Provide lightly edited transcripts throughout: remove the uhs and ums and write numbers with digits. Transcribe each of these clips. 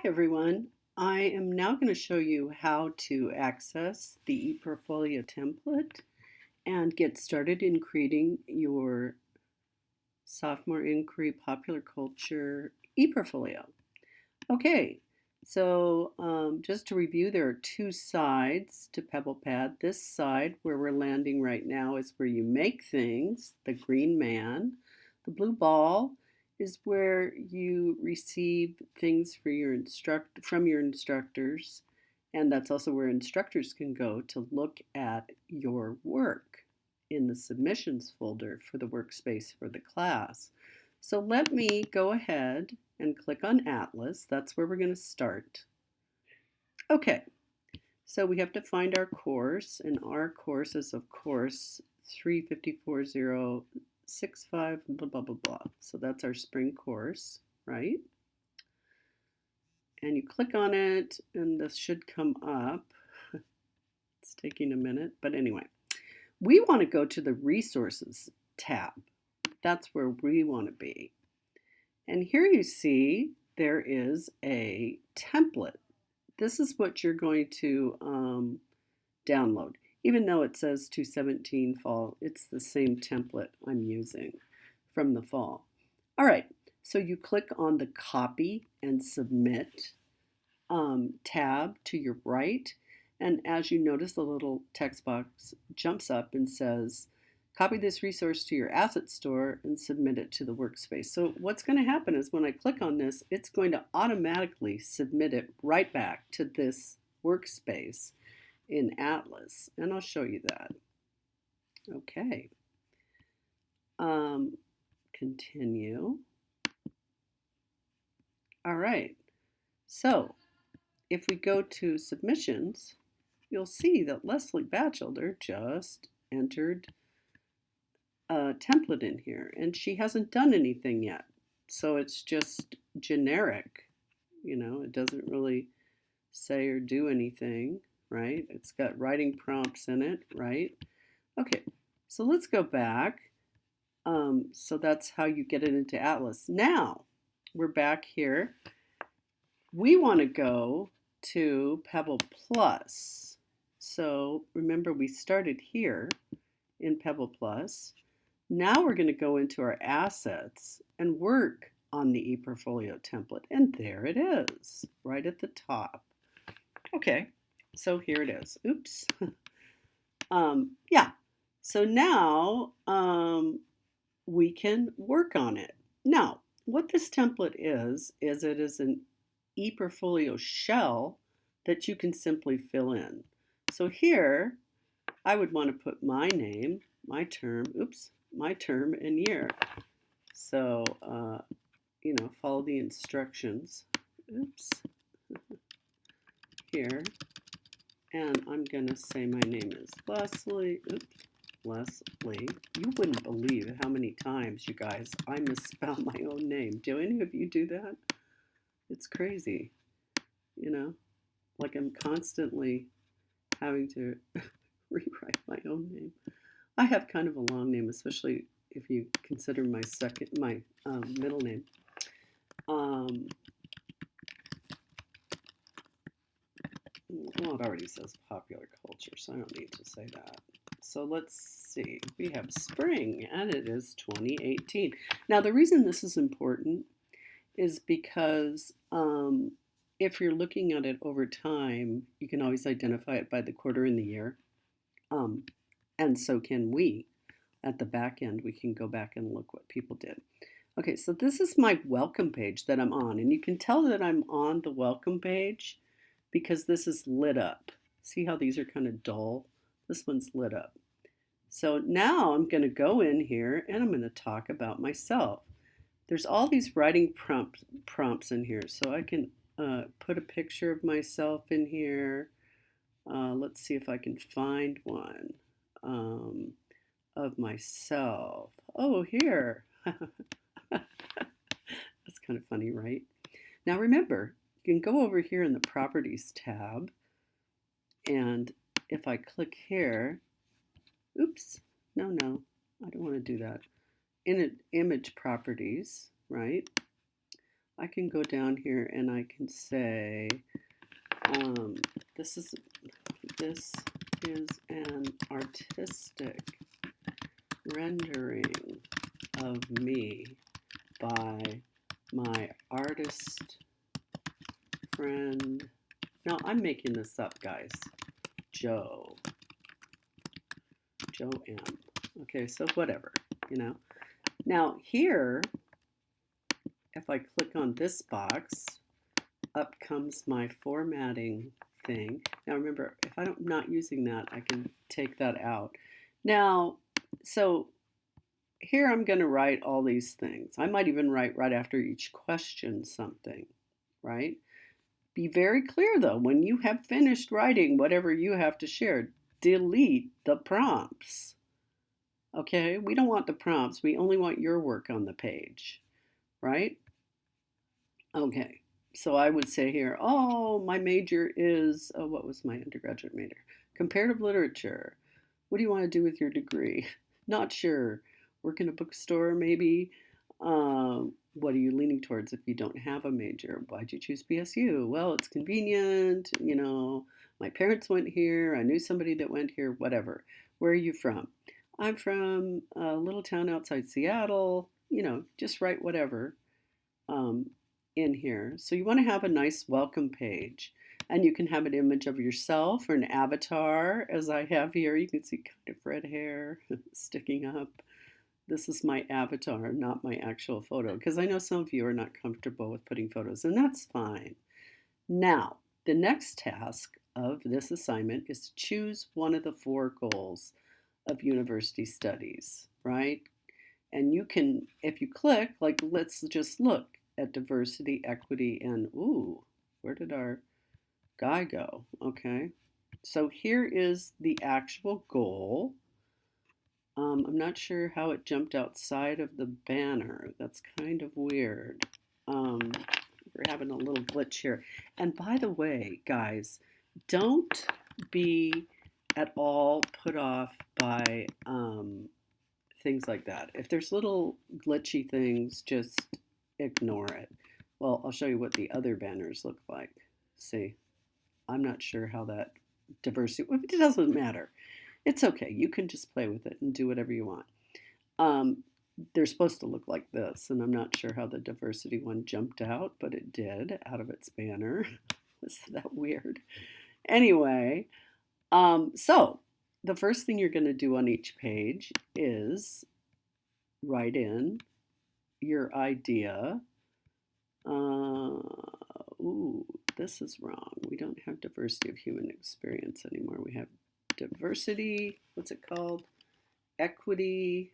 Hi everyone. I am now going to show you how to access the ePortfolio template and get started in creating your sophomore inquiry popular culture ePortfolio. Okay, so just to review, there are two sides to PebblePad. This side where we're landing right now is where you make things, the green man. The blue ball is where you receive things for from your instructors, and that's also where instructors can go to look at your work in the submissions folder for the workspace for the class. So let me go ahead and click on Atlas. That's where we're going to start. Okay, so we have to find our course, and our course is, of course, 354065, blah, blah, blah, blah. So that's our spring course, right? And you click on it, and this should come up. It's taking a minute, but anyway. We want to go to the Resources tab. That's where we want to be. And here you see there is a template. This is what you're going to download. Even though it says 217 fall, it's the same template I'm using from the fall. All right, so you click on the Copy and Submit tab to your right. And as you notice, the little text box jumps up and says, copy this resource to your asset store and submit it to the workspace. So what's going to happen is when I click on this, it's going to automatically submit it right back to this workspace in Atlas. And I'll show you that. Okay. Continue. All right. So if we go to submissions, you'll see that Leslie Batchelder just entered a template in here, and she hasn't done anything yet. So it's just generic. It doesn't really say or do anything, right? It's got writing prompts in it, right? Okay, so let's go back. So that's how you get it into Atlas. Now, we're back here. We want to go to Pebble Plus. So remember, we started here in Pebble Plus. Now we're going to go into our assets and work on the ePortfolio template. And there it is, right at the top. Okay, so here it is. Oops. Yeah, so now we can work on it. Now, what this template is it is an ePortfolio shell that you can simply fill in. So here, I would want to put my name, my term and year. So, follow the instructions. Oops. Here. And I'm going to say my name is Leslie. Oops. Leslie. You wouldn't believe how many times, you guys, I misspell my own name. Do any of you do that? It's crazy. Like I'm constantly having to rewrite my own name. I have kind of a long name, especially if you consider my middle name. Well, it already says popular culture, so I don't need to say that. So let's see. We have spring, and it is 2018. Now, the reason this is important is because if you're looking at it over time, you can always identify it by the quarter and the year. And so can we. At the back end, we can go back and look what people did. Okay, so this is my welcome page that I'm on. And you can tell that I'm on the welcome page because this is lit up. See how these are kind of dull? This one's lit up. So now I'm going to go in here and I'm going to talk about myself. There's all these writing prompts in here. So I can put a picture of myself in here. Let's see if I can find one of myself. Oh, here. That's kind of funny, right? Now remember, you can go over here in the Properties tab, and if I click here, oops, no, I don't want to do that. In Image Properties, right? I can go down here and I can say, this is an artistic rendering of me by my artist friend. Now I'm making this up, guys. Joe M. Okay, so whatever, you know. Now here, if I click on this box, up comes my formatting thing. Now remember, if I'm not using that, I can take that out. Now, so here I'm going to write all these things. I might even write right after each question something, right? Be very clear though, when you have finished writing whatever you have to share, delete the prompts. Okay, we don't want the prompts. We only want your work on the page, right? Okay, so I would say here, oh, my major is, what was my undergraduate major? Comparative literature. What do you want to do with your degree? Not sure. Work in a bookstore, maybe. What are you leaning towards if you don't have a major? Why'd you choose BSU? Well, it's convenient. You know, my parents went here. I knew somebody that went here, whatever. Where are you from? I'm from a little town outside Seattle. You know, just write whatever in here. So you want to have a nice welcome page. And you can have an image of yourself or an avatar, as I have here. You can see kind of red hair sticking up. This is my avatar, not my actual photo, because I know some of you are not comfortable with putting photos, and that's fine. Now, the next task of this assignment is to choose one of the 4 goals of university studies, right? And you can, if you click, like, let's just look at diversity, equity, and, ooh, where did our guy go? Okay, so here is the actual goal. I'm not sure how it jumped outside of the banner. That's kind of weird. We're having a little glitch here. And by the way, guys, don't be at all put off by things like that. If there's little glitchy things, just ignore it. Well, I'll show you what the other banners look like. See, I'm not sure how that diversity, it doesn't matter. It's okay. You can just play with it and do whatever you want. They're supposed to look like this, and I'm not sure how the diversity one jumped out, but it did out of its banner. Was that weird? Anyway, so the first thing you're going to do on each page is write in your idea. Ooh, this is wrong. We don't have diversity of human experience anymore. We have diversity, what's it called? Equity.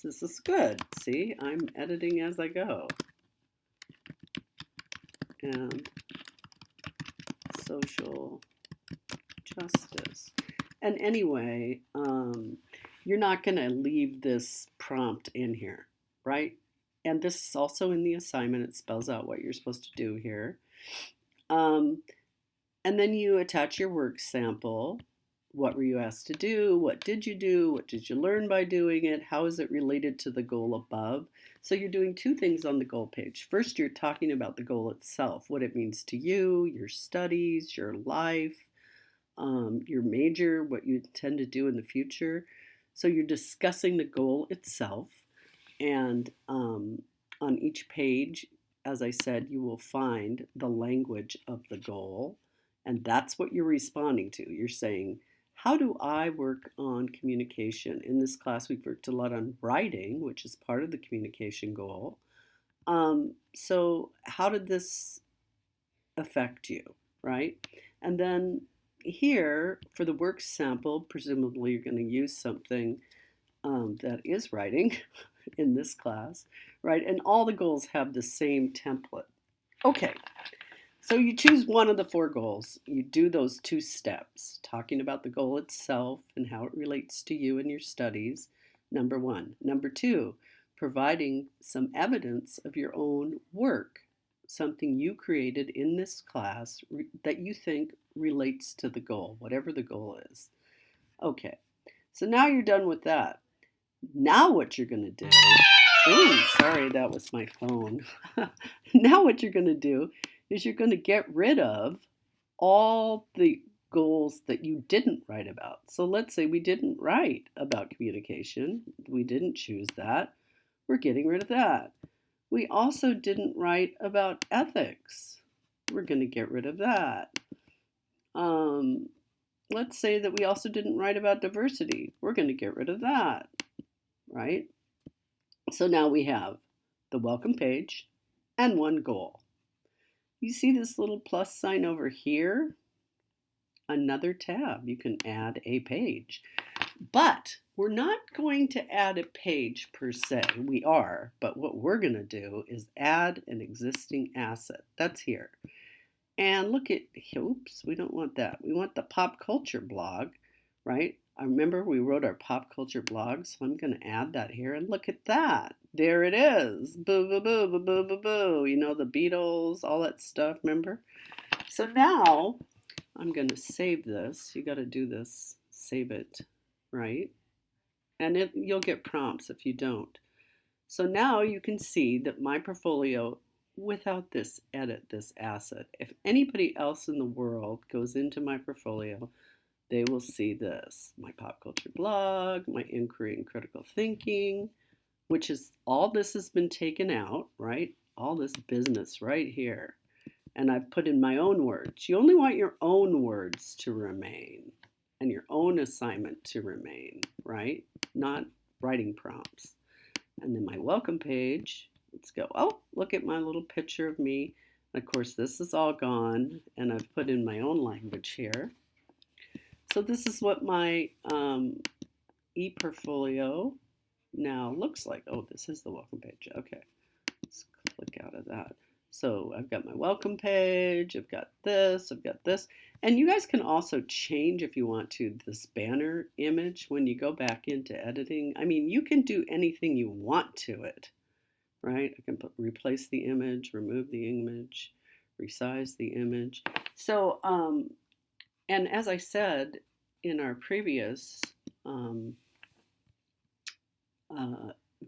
This is good. See, I'm editing as I go. And social justice. And anyway, you're not going to leave this prompt in here, right? And this is also in the assignment. It spells out what you're supposed to do here. And then you attach your work sample. What were you asked to do? What did you do? What did you learn by doing it? How is it related to the goal above? So you're doing 2 things on the goal page. First, you're talking about the goal itself, what it means to you, your studies, your life, your major, what you intend to do in the future. So you're discussing the goal itself. And on each page, as I said, you will find the language of the goal. And that's what you're responding to. You're saying, how do I work on communication? In this class, we've worked a lot on writing, which is part of the communication goal. So how did this affect you, right? And then here, for the work sample, presumably you're going to use something that is writing in this class, right? And all the goals have the same template. Okay. So you choose one of the 4 goals. You do those 2 steps, talking about the goal itself and how it relates to you and your studies, number 1. Number 2, providing some evidence of your own work, something you created in this class that you think relates to the goal, whatever the goal is. Okay, so now you're done with that. Now what you're going to do Ooh, sorry, that was my phone. Now what you're going to do is you're going to get rid of all the goals that you didn't write about. So let's say we didn't write about communication. We didn't choose that. We're getting rid of that. We also didn't write about ethics. We're going to get rid of that. Um, let's say that we also didn't write about diversity. We're going to get rid of that, right? So now we have the welcome page and one goal. You see this little plus sign over here? Another tab. You can add a page. But we're not going to add a page per se. We are, but what we're going to do is add an existing asset. That's here. And look at, oops, we don't want that. We want the pop culture blog, right? I remember we wrote our pop culture blog, so I'm going to add that here. And look at that. There it is. Boo, boo, boo, boo, boo, boo, boo. You know, the Beatles, all that stuff, remember? So now I'm going to save this. You got to do this, save it, right? And you'll get prompts if you don't. So now you can see that my portfolio, without this edit, this asset, if anybody else in the world goes into my portfolio, they will see this. My pop culture blog, my inquiry and critical thinking, which is all this has been taken out, right? All this business right here. And I've put in my own words. You only want your own words to remain and your own assignment to remain, right? Not writing prompts. And then my welcome page, let's go. Oh, look at my little picture of me. Of course, this is all gone, and I've put in my own language here. So this is what my e-portfolio now looks like. Oh, this is the welcome page. Okay, let's click out of that. So I've got my welcome page, I've got this, and you guys can also change if you want to this banner image when you go back into editing. I mean, you can do anything you want to it, right? I can replace the image, remove the image, resize the image. So, and as I said in our previous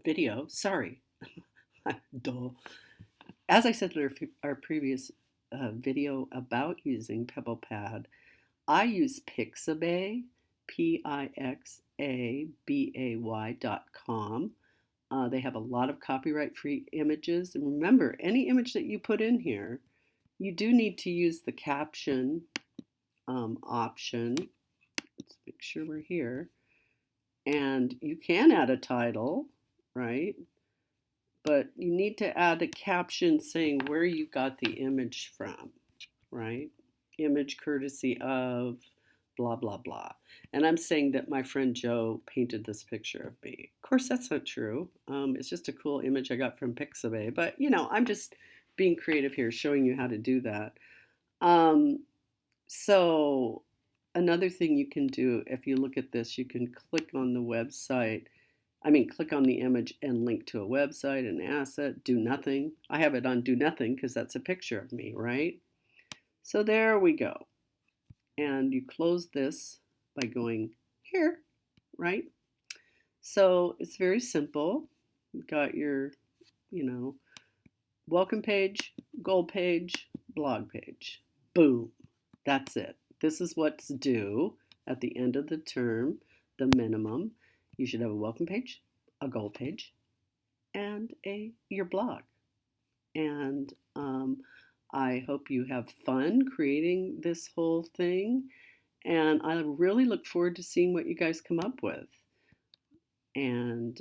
video, sorry, duh. As I said in our previous video about using PebblePad, I use Pixabay, Pixabay.com. They have a lot of copyright-free images. And remember, any image that you put in here, you do need to use the caption option. Let's make sure we're here. And you can add a title, right? But you need to add a caption saying where you got the image from, right? Image courtesy of blah, blah, blah. And I'm saying that my friend Joe painted this picture of me. Of course, that's not true. It's just a cool image I got from Pixabay. But, you know, I'm just being creative here, showing you how to do that. So another thing you can do, if you look at this, you can click on the website. Click on the image and link to a website, an asset, do nothing. I have it on do nothing because that's a picture of me, right? So there we go. And you close this by going here, right? So it's very simple. You've got your, welcome page, goal page, blog page. Boom. That's it. This is what's due at the end of the term, the minimum. You should have a welcome page, a goal page, and your blog. And I hope you have fun creating this whole thing. And I really look forward to seeing what you guys come up with. And